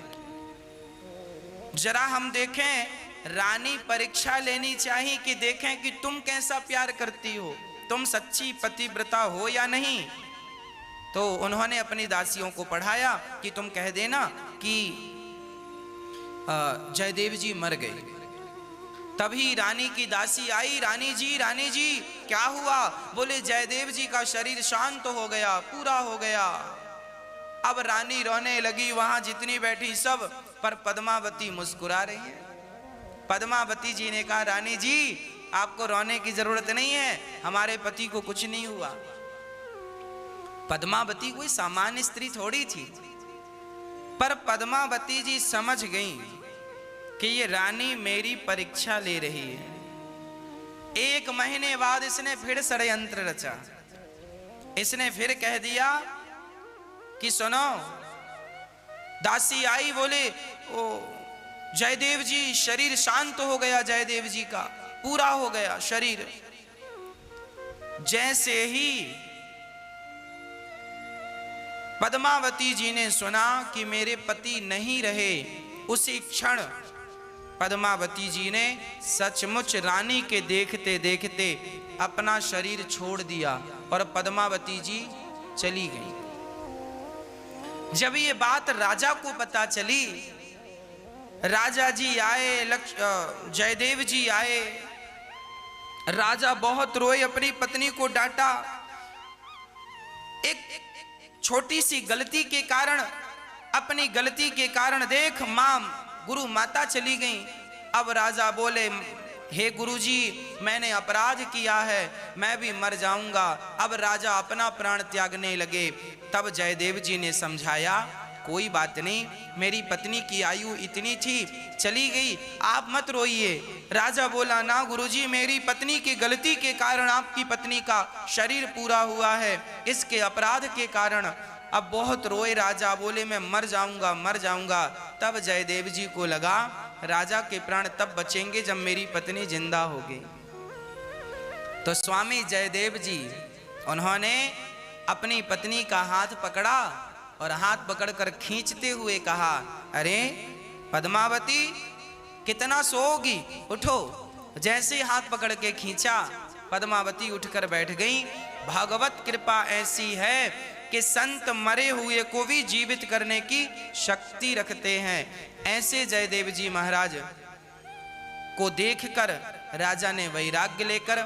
Speaker 1: जरा हम देखें, रानी परीक्षा लेनी चाहिए कि देखें कि तुम कैसा प्यार करती हो, तुम सच्ची पतिव्रता हो या नहीं। तो उन्होंने अपनी दासियों को पढ़ाया कि तुम कह देना कि जयदेव जी मर गए। तभी रानी की दासी आई, रानी जी क्या हुआ? बोले जयदेव जी का शरीर शांत हो गया, पूरा हो गया। अब रानी रोने लगी, वहां जितनी बैठी सब, पर पद्मावती मुस्कुरा रही है। पद्मावती जी ने कहा रानी जी आपको रोने की जरूरत नहीं है, हमारे पति को कुछ नहीं हुआ। पद्मावती कोई सामान्य स्त्री थोड़ी थी, पर पद्मावती जी समझ गईं कि ये रानी मेरी परीक्षा ले रही है। 1 महीने बाद इसने फिर षड्यंत्र रचा। इसने फिर कह दिया कि सुनो, दासी आई, बोले ओ जयदेव जी शरीर शांत हो गया, जयदेव जी का पूरा हो गया शरीर। जैसे ही पद्मावती जी ने सुना कि मेरे पति नहीं रहे, उसी क्षण पद्मावती जी ने सचमुच रानी के देखते देखते अपना शरीर छोड़ दिया और पद्मावती जी चली गई। जब ये बात राजा को पता चली, राजा जी आए, जयदेव जी आए। राजा बहुत रोए, अपनी पत्नी को डांटा। एक छोटी सी गलती के कारण, अपनी गलती के कारण देख मां गुरु माता चली गई। अब राजा बोले हे गुरुजी, मैंने अपराध किया है, मैं भी मर जाऊंगा। अब राजा अपना प्राण त्यागने लगे। तब जयदेव जी ने समझाया, कोई बात नहीं, मेरी पत्नी की आयु इतनी थी, चली गई, आप मत रोइए। राजा बोला, ना गुरुजी, मेरी पत्नी की गलती के कारण आपकी पत्नी का शरीर पूरा हुआ है, इसके अपराध के कारण। अब बहुत रोए राजा, बोले मैं मर जाऊंगा, मर जाऊंगा। तब जयदेव जी को लगा, राजा के प्राण तब बचेंगे जब मेरी पत्नी जिंदा होगी। तो स्वामी जयदेव जी, उन्होंने अपनी पत्नी का हाथ पकड़ा और हाथ पकड़कर खींचते हुए कहा, अरे पद्मावती, कितना सोओगी, उठो। जैसे हाथ पकड़ के खींचा, पद्मावती उठकर बैठ गई। भागवत कृपा ऐसी है कि संत मरे हुए को भी जीवित करने की शक्ति रखते हैं। ऐसे जयदेव जी महाराज को देखकर राजा ने वैराग्य लेकर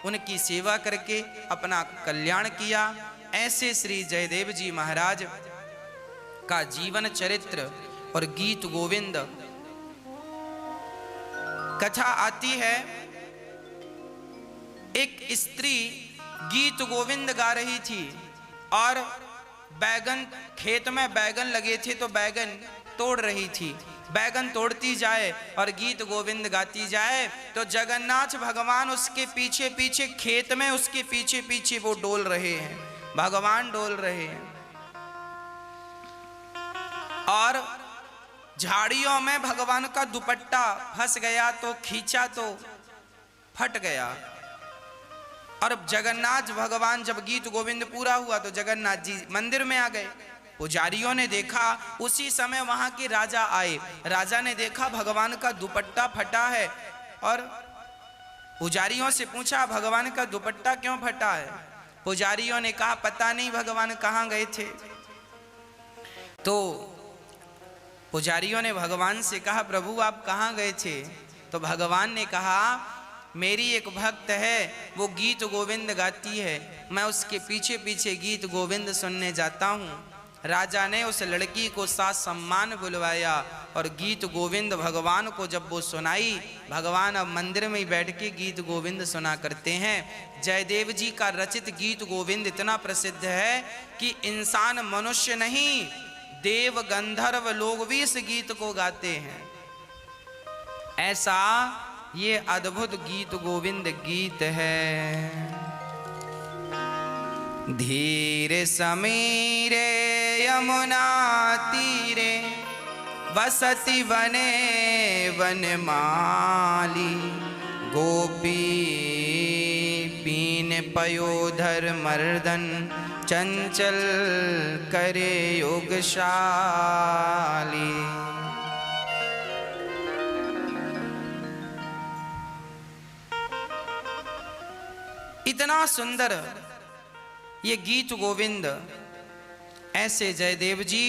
Speaker 1: उनकी सेवा करके अपना कल्याण किया। ऐसे श्री जयदेव जी महाराज का जीवन चरित्र और गीत गोविंद कथा आती है। एक स्त्री गीत गोविंद गा रही थी और बैगन, खेत में बैगन लगे थे तो बैगन तोड़ रही थी। बैगन तोड़ती जाए और गीत गोविंद गाती जाए तो जगन्नाथ भगवान उसके पीछे पीछे, खेत में उसके पीछे पीछे वो डोल रहे हैं, भगवान डोल रहे हैं। और झाड़ियों में भगवान का दुपट्टा फंस गया तो खींचा तो फट गया। और जगन्नाथ भगवान, जब गीत गोविंद पूरा हुआ तो जगन्नाथ जी मंदिर में आ गए। पुजारियों ने देखा, उसी समय वहां के राजा आए। राजा ने देखा भगवान का दुपट्टा फटा है और पुजारियों से पूछा, भगवान का दुपट्टा क्यों फटा है? पुजारियों ने कहा, पता नहीं भगवान कहाँ गए थे। तो पुजारियों ने भगवान से कहा, प्रभु आप कहाँ गए थे? तो भगवान ने कहा, मेरी एक भक्त है, वो गीत गोविंद गाती है, मैं उसके पीछे पीछे गीत गोविंद सुनने जाता हूँ। राजा ने उस लड़की को साथ सम्मान बुलवाया और गीत गोविंद भगवान को जब वो सुनाई, भगवान अब मंदिर में बैठ के गीत गोविंद सुना करते हैं। जयदेव जी का रचित गीत गोविंद इतना प्रसिद्ध है कि इंसान, मनुष्य नहीं, देव गंधर्व लोग भी इस गीत को गाते हैं। ऐसा ये अद्भुत गीत गोविंद गीत है। धीरे समीरे यमुना तीरे, बसती वने वनमाली, गोपी पीन पयोधर मर्दन, चंचल करे योगशाली। इतना सुंदर ये गीत गोविंद। ऐसे जयदेव जी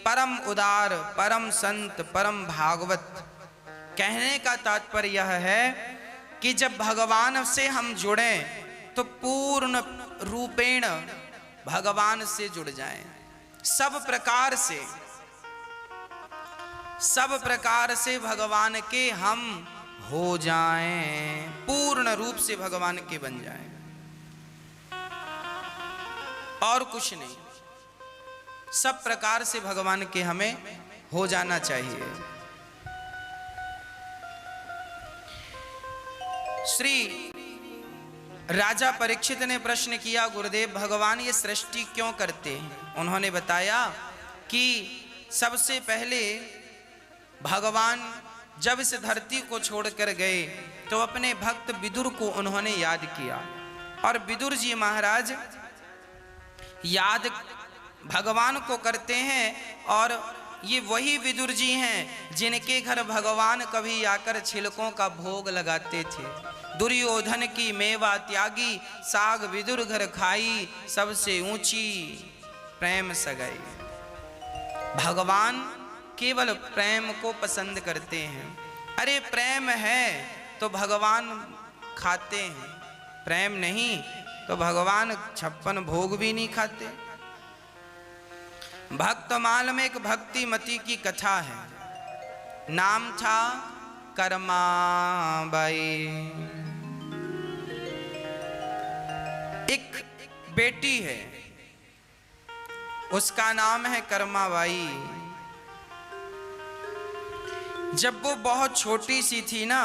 Speaker 1: परम उदार, परम संत, परम भागवत। कहने का तात्पर्य यह है कि जब भगवान से हम जुड़े तो पूर्ण रूपेण भगवान से जुड़ जाएं, सब प्रकार से भगवान के हम हो जाएं, पूर्ण रूप से भगवान के बन जाएं, और कुछ नहीं। सब प्रकार से भगवान के हमें हो जाना चाहिए। श्री राजा परीक्षित ने प्रश्न किया, गुरुदेव भगवान ये सृष्टि क्यों करते हैं? उन्होंने बताया कि सबसे पहले भगवान जब इस धरती को छोड़कर गए तो अपने भक्त विदुर को उन्होंने याद किया, और विदुर जी महाराज याद भगवान को करते हैं। और ये वही विदुर जी हैं जिनके घर भगवान कभी आकर छिलकों का भोग लगाते थे। दुर्योधन की मेवा त्यागी, साग विदुर घर खाई, सबसे ऊंची प्रेम सगाई। भगवान केवल प्रेम को पसंद करते हैं। अरे प्रेम है तो भगवान खाते हैं, प्रेम नहीं तो भगवान 56 भोग भी नहीं खाते। भक्तमाल में एक भक्तिमती की कथा है। नाम था कर्माबाई। एक बेटी है, उसका नाम है कर्माबाई। जब वो बहुत छोटी सी थी ना,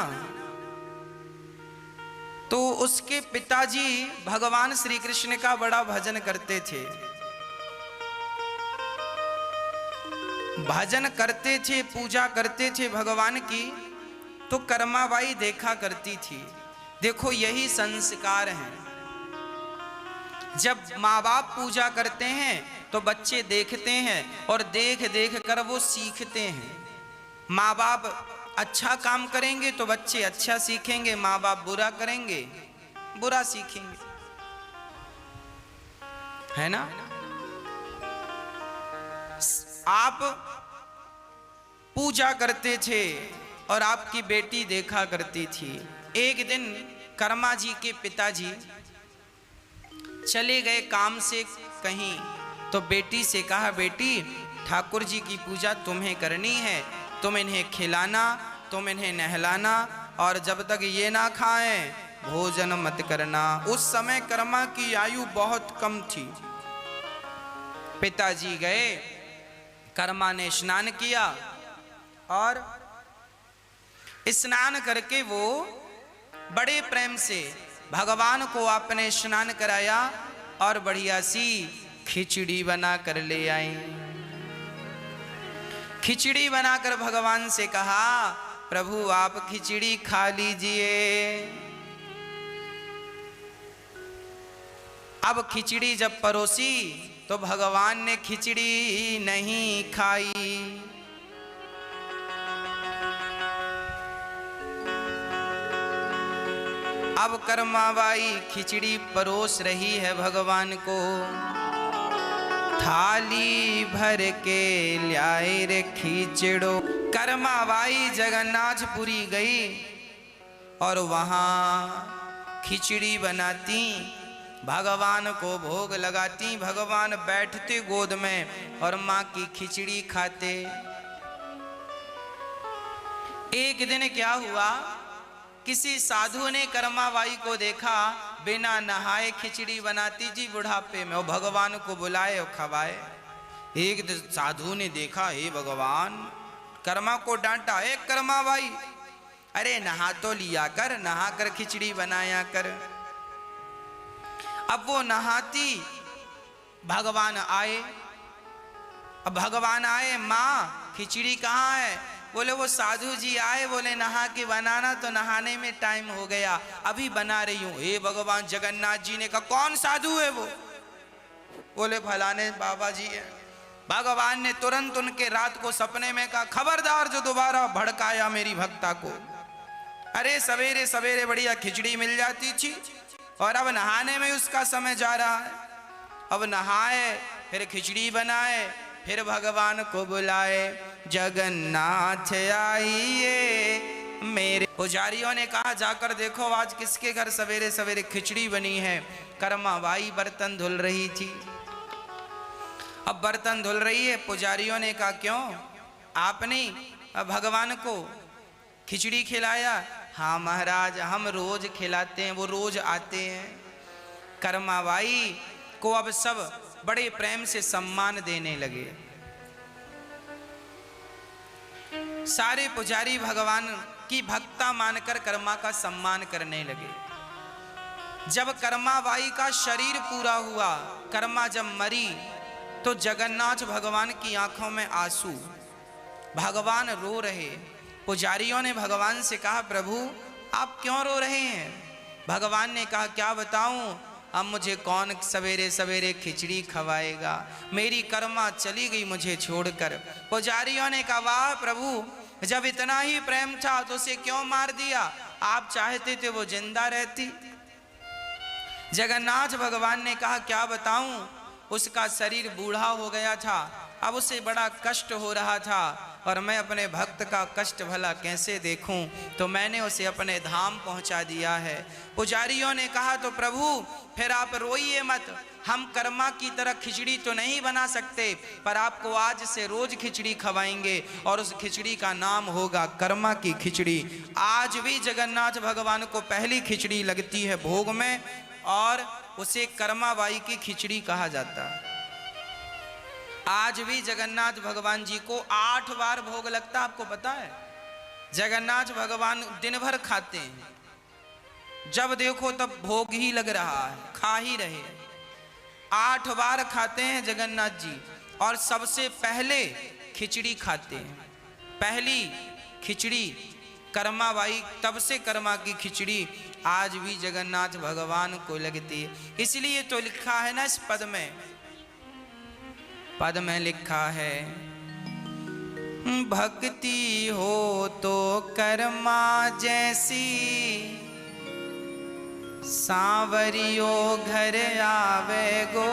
Speaker 1: तो उसके पिताजी भगवान श्री कृष्ण का बड़ा भजन करते थे। भजन करते थे, पूजा करते थे भगवान की। तो कर्माबाई देखा करती थी। देखो यही संस्कार हैं। जब माँ बाप पूजा करते हैं तो बच्चे देखते हैं और देख देख कर वो सीखते हैं। माँ बाप अच्छा काम करेंगे तो बच्चे अच्छा सीखेंगे, माँ बाप बुरा करेंगे बुरा सीखेंगे, है ना। आप पूजा करते थे और आपकी बेटी देखा करती थी। एक दिन कर्मा जी के पिताजी चले गए काम से कहीं, तो बेटी से कहा, बेटी ठाकुर जी की पूजा तुम्हें करनी है, तुम इन्हें खिलाना, तुम इन्हें नहलाना, और जब तक ये ना खाएं भोजन मत करना। उस समय कर्मा की आयु बहुत कम थी। पिताजी गए, कर्मा ने स्नान किया और स्नान करके वो बड़े प्रेम से भगवान को आपने स्नान कराया और बढ़िया सी खिचड़ी बना कर ले आई। खिचड़ी बनाकर भगवान से कहा, प्रभु आप खिचड़ी खा लीजिए। अब खिचड़ी जब परोसी तो भगवान ने खिचड़ी नहीं खाई। अब कर्माबाई खिचड़ी परोस रही है भगवान को। थाली भर के ल्याए रे खिचड़ो। कर्माबाई जगन्नाथपुरी गई और वहां खिचड़ी बनाती, भगवान को भोग लगाती। भगवान बैठते गोद में और माँ की खिचड़ी खाते। एक दिन क्या हुआ, किसी साधु ने कर्माबाई को देखा बिना नहाए खिचड़ी बनाती जी बुढ़ापे में, और भगवान को बुलाए और खवाए। एक साधु ने देखा, हे भगवान, कर्मा को डांटा, एक कर्माबाई अरे नहा तो लिया कर, नहा कर खिचड़ी बनाया कर। अब वो नहाती, भगवान आए। अब भगवान आए, माँ खिचड़ी कहाँ है? बोले वो साधु जी आए, बोले नहा के बनाना, तो नहाने में टाइम हो गया, अभी बना रही हूं। हे भगवान, जगन्नाथ जी ने कहा कौन साधु है वो? बोले फलाने बाबा जी है। भगवान ने तुरंत उनके रात को सपने में कहा, खबरदार जो दोबारा भड़काया मेरी भक्ता को। अरे सवेरे सवेरे बढ़िया खिचड़ी मिल जाती थी और अब नहाने में उसका समय जा रहा है। अब नहाए, फिर खिचड़ी बनाए, फिर भगवान को बुलाए, जगन्नाथ आइए मेरे। पुजारियों ने कहा, जाकर देखो आज किसके घर सवेरे सवेरे खिचड़ी बनी है। कर्माबाई बर्तन धुल रही थी। अब बर्तन धुल रही है, पुजारियों ने कहा क्यों आपने भगवान को खिचड़ी खिलाया? हाँ महाराज, हम रोज खिलाते हैं, वो रोज आते हैं। कर्माबाई को अब सब बड़े प्रेम से सम्मान देने लगे। सारे पुजारी भगवान की भक्ता मानकर कर्मा का सम्मान करने लगे। जब कर्माबाई का शरीर पूरा हुआ, कर्मा जब मरी, तो जगन्नाथ भगवान की आंखों में आंसू, भगवान रो रहे। पुजारियों ने भगवान से कहा, प्रभु आप क्यों रो रहे हैं? भगवान ने कहा, क्या बताऊं, अब मुझे कौन सवेरे सवेरे खिचड़ी खवाएगा? मेरी कर्मा चली गई मुझे छोड़कर। पुजारियों ने कहा, वाह प्रभु, जब इतना ही प्रेम था तो उसे क्यों मार दिया? आप चाहते थे वो जिंदा रहती। जगन्नाथ भगवान ने कहा, क्या बताऊं, उसका शरीर बूढ़ा हो गया था, अब उसे बड़ा कष्ट हो रहा था। और मैं अपने भक्त का कष्ट भला कैसे देखूं, तो मैंने उसे अपने धाम पहुंचा दिया है। पुजारियों ने कहा तो प्रभु फिर आप रोइए मत, हम कर्मा की तरह खिचड़ी तो नहीं बना सकते, पर आपको आज से रोज खिचड़ी खवाएंगे और उस खिचड़ी का नाम होगा कर्मा की खिचड़ी। आज भी जगन्नाथ भगवान को पहली खिचड़ी लगती है भोग में और उसे कर्माबाई की खिचड़ी कहा जाता है। आज भी जगन्नाथ भगवान जी को 8 बार भोग लगता, आपको पता है? जगन्नाथ भगवान दिन भर खाते हैं, जब देखो तब भोग ही लग रहा है, खा ही रहे। 8 बार खाते हैं जगन्नाथ जी और सबसे पहले खिचड़ी खाते हैं। पहली खिचड़ी कर्माबाई, तब से कर्मा की खिचड़ी आज भी जगन्नाथ भगवान को लगती है। इसलिए तो लिखा है ना इस पद में लिखा है, भक्ति हो तो कर्मा जैसी, सांवरियो घर आवे गो।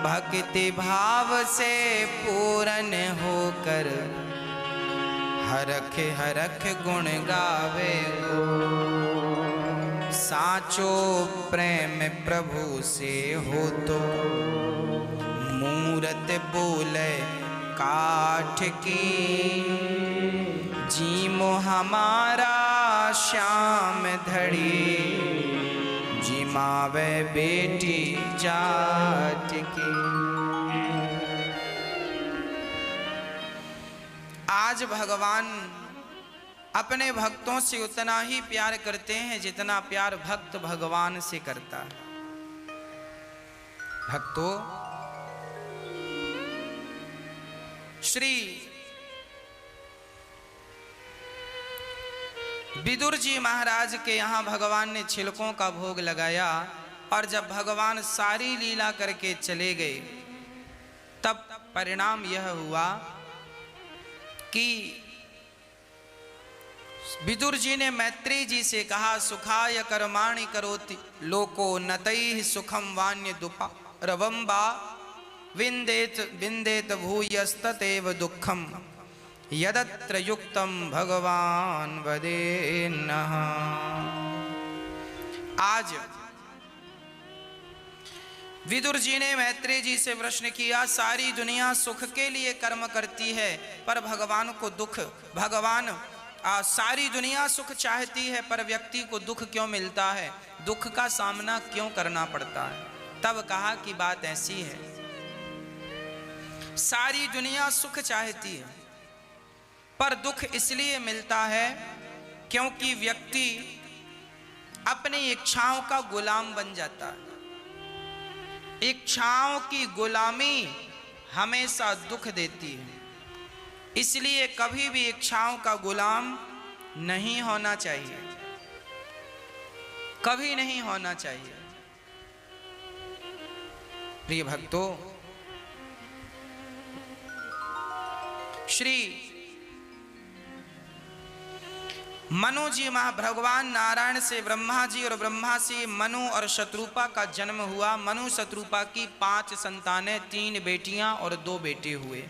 Speaker 1: भक्ति भाव से पूर्ण होकर हरख हरख गुण गावे गो। साचो प्रेम प्रभु से हो तो मूरत बोले काठ की। जीमो हमारा श्याम धड़ी, जिमावे बेटी जाट की। आज भगवान अपने भक्तों से उतना ही प्यार करते हैं जितना प्यार भक्त भगवान से करता है। भक्तों, श्री विदुर जी महाराज के यहाँ भगवान ने छिलकों का भोग लगाया और जब भगवान सारी लीला करके चले गए तब परिणाम यह हुआ कि विदुर जी ने मैत्री जी से कहा, सुखाय कर्माणि करोति लोको नतैः सुखम वान्य दुपा रवंबा विंदेत विंदेत भूयस्ततेव दुखम यदत्र युक्तम भगवान वदेन्नः। आज विदुर जी ने मैत्री जी से प्रश्न किया, सारी दुनिया सुख के लिए कर्म करती है पर भगवान को दुख, भगवान सारी दुनिया सुख चाहती है पर व्यक्ति को दुख क्यों मिलता है, दुख का सामना क्यों करना पड़ता है? तब कहा कि बात ऐसी है, सारी दुनिया सुख चाहती है पर दुख इसलिए मिलता है क्योंकि व्यक्ति अपनी इच्छाओं का गुलाम बन जाता है। इच्छाओं की गुलामी हमेशा दुख देती है, इसलिए कभी भी इच्छाओं का गुलाम नहीं होना चाहिए, कभी नहीं होना चाहिए। प्रिय भक्तों, श्री मनु जी भगवान नारायण से ब्रह्मा जी और ब्रह्मा से मनु और शत्रुपा का जन्म हुआ। मनु शत्रुपा की 5 संतानें, 3 बेटियां और 2 बेटे हुए।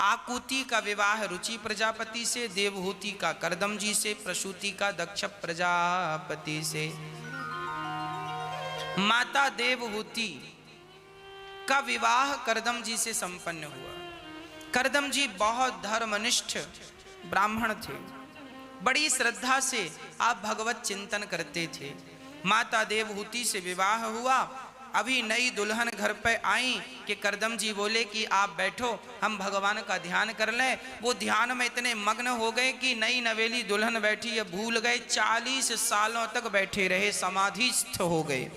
Speaker 1: आकुति का विवाह रुचि प्रजापति से, देवहूति का करदम जी से, प्रसूति का दक्ष प्रजापति से। माता देवहूति का विवाह करदम जी से संपन्न हुआ। करदम जी बहुत धर्मनिष्ठ ब्राह्मण थे, बड़ी श्रद्धा से आप भगवत चिंतन करते थे। माता देवहूति से विवाह हुआ। अभी नई दुल्हन घर पे आई कि करदम जी बोले कि आप बैठो, हम भगवान का ध्यान कर लें। वो ध्यान में इतने मग्न हो गए कि नई नवेली दुल्हन बैठी है भूल गए। 40 सालों तक बैठे रहे, समाधिस्थ हो गए।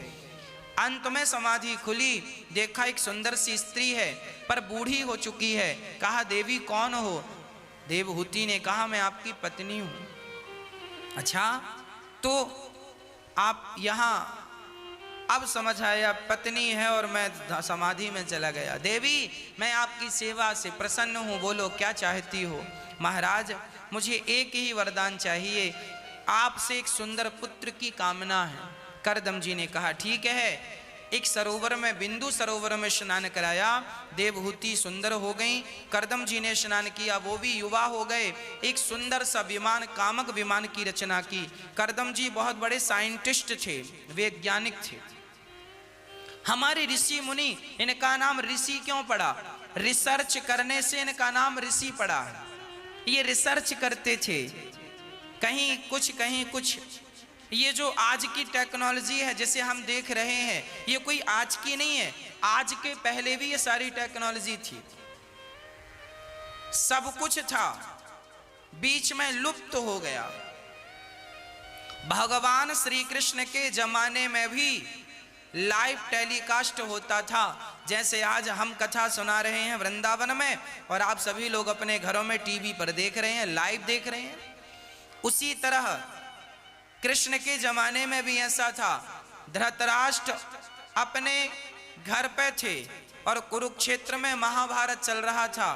Speaker 1: अंत में समाधि खुली, देखा एक सुंदर सी स्त्री है पर बूढ़ी हो चुकी है। कहा, देवी कौन हो? देवहूति ने कहा, मैं आपकी पत्नी हूं। अच्छा, तो आप यहाँ, अब समझ आया पत्नी है और मैं समाधि में चला गया। देवी, मैं आपकी सेवा से प्रसन्न हूँ, बोलो क्या चाहती हो? महाराज, मुझे एक ही वरदान चाहिए, आपसे एक सुंदर पुत्र की कामना है। करदम जी ने कहा, ठीक है, एक सरोवर में, बिंदु सरोवर में स्नान कराया। देवहूति सुंदर हो गई। करदम जी ने स्नान किया, वो भी युवा हो गए। एक सुंदर सा विमान, कामक विमान की रचना की। करदम जी बहुत बड़े साइंटिस्ट थे, वैज्ञानिक थे। हमारे ऋषि मुनि, इनका नाम ऋषि क्यों पड़ा? रिसर्च करने से इनका नाम ऋषि पड़ा है। ये रिसर्च करते थे, कहीं कुछ कहीं कुछ। ये जो आज की टेक्नोलॉजी है जिसे हम देख रहे हैं, ये कोई आज की नहीं है, आज के पहले भी ये सारी टेक्नोलॉजी थी, सब कुछ था, बीच में लुप्त हो गया। भगवान श्री कृष्ण के जमाने में भी लाइव टेलीकास्ट होता था। जैसे आज हम कथा सुना रहे हैं वृंदावन में, और आप सभी लोग अपने घरों में टीवी पर देख रहे हैं, लाइव देख रहे हैं, उसी तरह कृष्ण के जमाने में भी ऐसा था। धृतराष्ट्र अपने घर पे थे और कुरुक्षेत्र में महाभारत चल रहा था,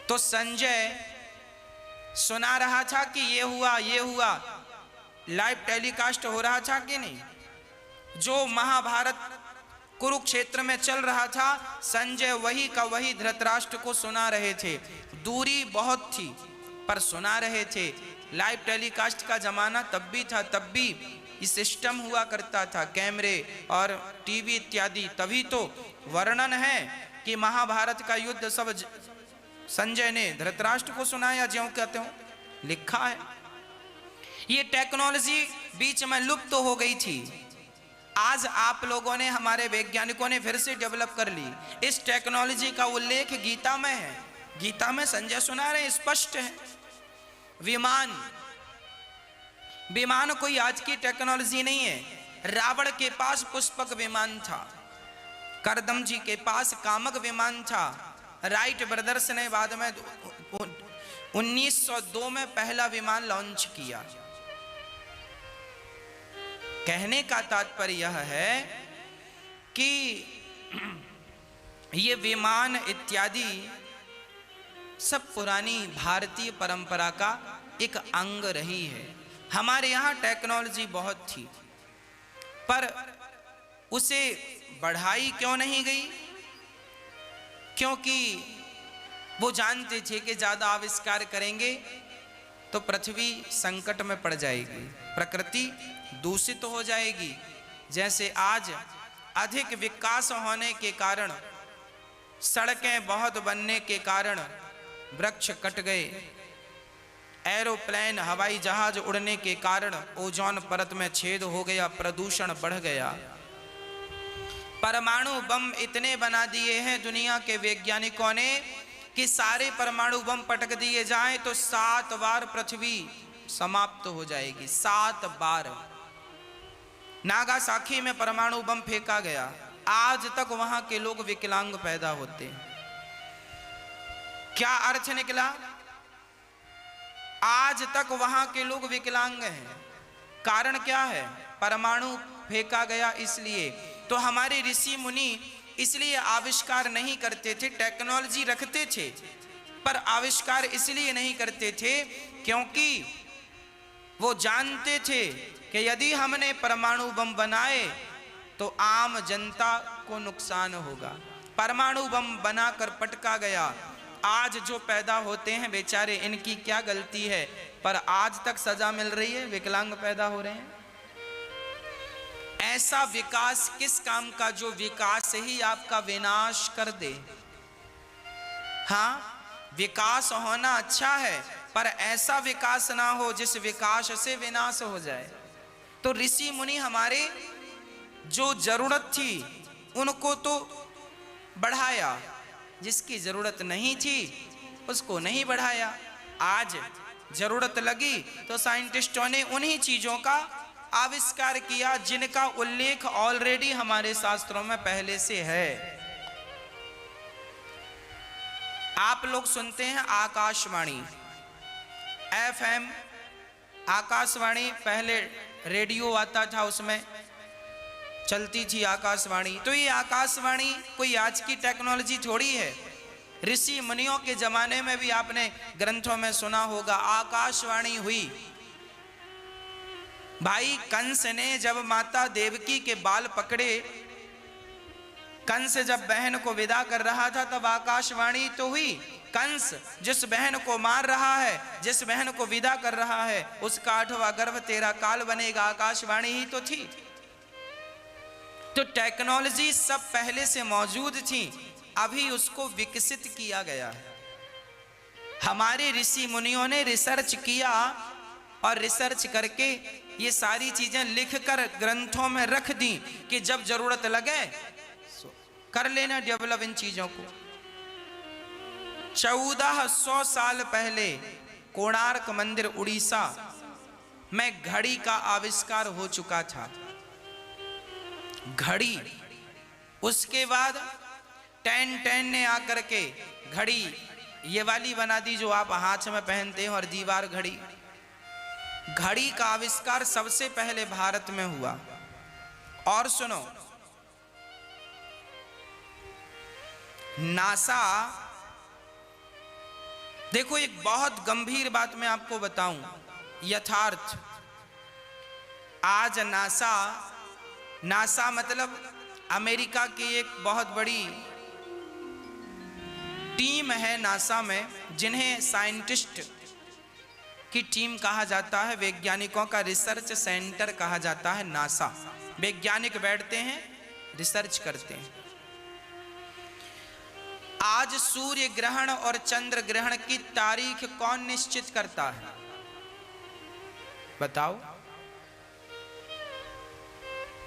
Speaker 1: तो संजय सुना रहा था कि ये हुआ ये हुआ, लाइव टेलीकास्ट हो रहा था कि नहीं। जो महाभारत कुरुक्षेत्र में चल रहा था, संजय वही का वही धृतराष्ट्र को सुना रहे थे। दूरी बहुत थी पर सुना रहे थे। लाइव टेलीकास्ट का जमाना तब भी था, तब भी ये सिस्टम हुआ करता था, कैमरे और टीवी इत्यादि। तभी तो वर्णन है कि महाभारत का युद्ध सब संजय ने धृतराष्ट्र को सुनाया, ज्यों कहते हो लिखा है। ये टेक्नोलॉजी बीच में लुप्त हो गई थी। आज आप लोगों ने, हमारे वैज्ञानिकों ने फिर से डेवलप कर ली। इस टेक्नोलॉजी का उल्लेख गीता में है। गीता में संजय सुना रहे, स्पष्ट है। विमान, विमान कोई आज की टेक्नोलॉजी नहीं है। रावण के पास पुष्पक विमान था, करदम जी के पास कामक विमान था। राइट ब्रदर्स ने बाद में 1902 में पहला विमान लॉन्च किया। कहने का तात्पर्य यह है कि ये विमान इत्यादि सब पुरानी भारतीय परंपरा का एक अंग रही है। हमारे यहाँ टेक्नोलॉजी बहुत थी, पर उसे बढ़ाई क्यों नहीं गई? क्योंकि वो जानते थे कि ज्यादा आविष्कार करेंगे तो पृथ्वी संकट में पड़ जाएगी, प्रकृति दूषित हो जाएगी। जैसे आज अधिक विकास होने के कारण, सड़कें बहुत बनने के कारण वृक्ष कट गए, एरोप्लेन हवाई जहाज उड़ने के कारण ओजोन परत में छेद हो गया, प्रदूषण बढ़ गया। परमाणु बम इतने बना दिए हैं दुनिया के वैज्ञानिकों ने कि सारे परमाणु बम पटक दिए जाएं तो 7 बार पृथ्वी समाप्त हो जाएगी। 7 बार। नागासाकी में परमाणु बम फेंका गया, आज तक वहां के लोग विकलांग पैदा होते हैं। क्या अर्थ निकला? आज तक वहां के लोग विकलांग हैं। कारण क्या है? परमाणु फेंका गया इसलिए। तो हमारे ऋषि मुनि इसलिए आविष्कार नहीं करते थे, टेक्नोलॉजी रखते थे पर आविष्कार इसलिए नहीं करते थे क्योंकि वो जानते थे कि यदि हमने परमाणु बम बनाए तो आम जनता को नुकसान होगा। परमाणु बम बनाकर पटका गया, आज जो पैदा होते हैं बेचारे, इनकी क्या गलती है, पर आज तक सजा मिल रही है, विकलांग पैदा हो रहे हैं। ऐसा विकास किस काम का जो विकास ही आपका विनाश कर दे? हाँ, विकास होना अच्छा है पर ऐसा विकास ना हो जिस विकास से विनाश हो जाए। तो ऋषि मुनि हमारे जो जरूरत थी उनको तो बढ़ाया, जिसकी जरूरत नहीं थी उसको नहीं बढ़ाया। आज जरूरत लगी तो साइंटिस्टों ने उन्हीं चीजों का आविष्कार किया जिनका उल्लेख ऑलरेडी हमारे शास्त्रों में पहले से है। आप लोग सुनते हैं आकाशवाणी, FM आकाशवाणी, पहले रेडियो आता था उसमें चलती थी आकाशवाणी। तो ये आकाशवाणी कोई आज की टेक्नोलॉजी थोड़ी है। ऋषि मुनियों के जमाने में भी आपने ग्रंथों में सुना होगा आकाशवाणी हुई। भाई कंस ने जब माता देवकी के बाल पकड़े, कंस जब बहन को विदा कर रहा था, तब आकाशवाणी तो हुई, कंस जिस बहन को मार रहा है, जिस बहन को विदा कर रहा है, उसका 8वां गर्भ तेरा काल बनेगा। आकाशवाणी ही तो थी। तो टेक्नोलॉजी सब पहले से मौजूद थी, अभी उसको विकसित किया गया है। हमारे ऋषि मुनियों ने रिसर्च किया और रिसर्च करके ये सारी चीजें लिखकर ग्रंथों में रख दी कि जब जरूरत लगे कर लेना डेवलप इन चीजों को। 1400 साल पहले कोणार्क मंदिर उड़ीसा में घड़ी का आविष्कार हो चुका था। घड़ी, उसके बाद 1010 ने आकर के घड़ी ये वाली बना दी जो आप हाथ में पहनते हैं, और दीवार घड़ी। घड़ी का आविष्कार सबसे पहले भारत में हुआ। और सुनो, नासा, देखो एक बहुत गंभीर बात मैं आपको बताऊं, यथार्थ। आज नासा मतलब अमेरिका की एक बहुत बड़ी टीम है नासा में, जिन्हें साइंटिस्ट की टीम कहा जाता है, वैज्ञानिकों का रिसर्च सेंटर कहा जाता है नासा। वैज्ञानिक बैठते हैं, रिसर्च करते हैं। आज सूर्य ग्रहण और चंद्र ग्रहण की तारीख कौन निश्चित करता है? बताओ।